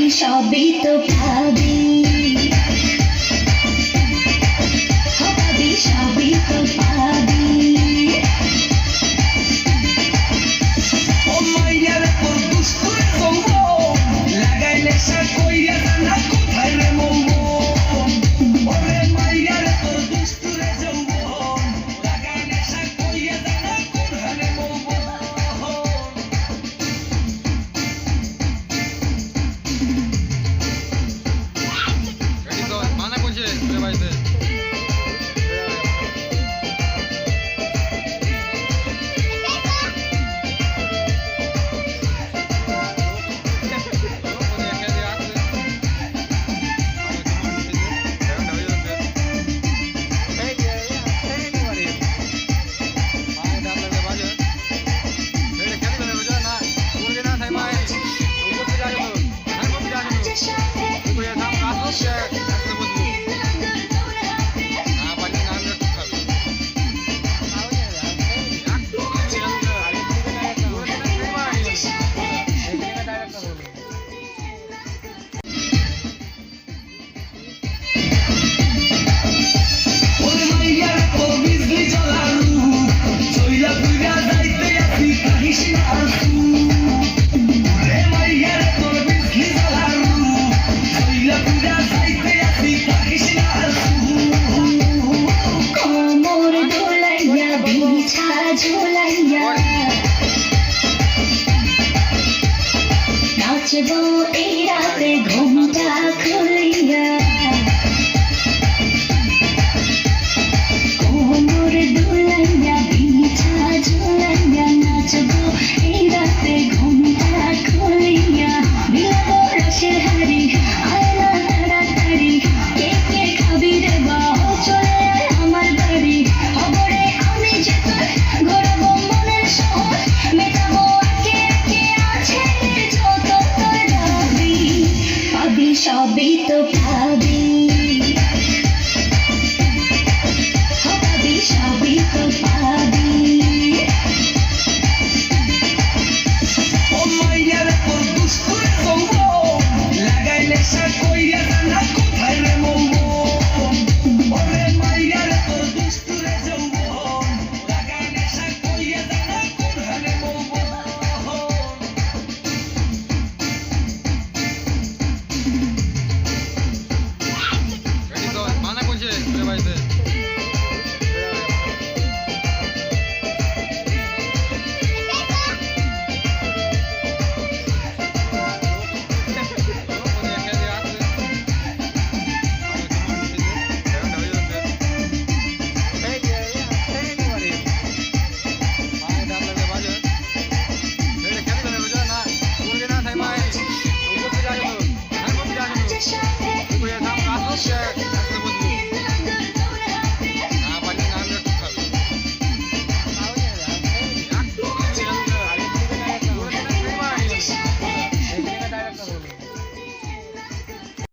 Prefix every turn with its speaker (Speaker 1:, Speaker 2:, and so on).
Speaker 1: সবই তো পাবি, পাবি সবই তো পাবি।
Speaker 2: ও মাইয়ার তোর দুষ্টুর সঙ্গ লাগাই নেশা কইরা জানা কোথায় রে মঙ্গ। ওরে মাইয়ার তোর দুষ্টুর সঙ্গ লাগাই নেশা কইরা জানা কোথায় রে মঙ্গ।
Speaker 3: মানা করছে বাড়িতে
Speaker 1: নাচবো এই রাতে ঘুমটা খুলিয়া, কোমর দুলাইয়া বিছা ঝুলাইয়া, নাচবো এই রাতে ঘুমটা খুলিয়া, বিলাবো রসের হাড়ি আয়না তাড়াতাড়ি, কে কে খাবি রে বাহ চলে আয় আমার বাড়ি, খবরে আমি যে তোর গড়াবো মনের শহর, মেটাবো একে একে আছে যত তোর দাবি, পাবি সবই তো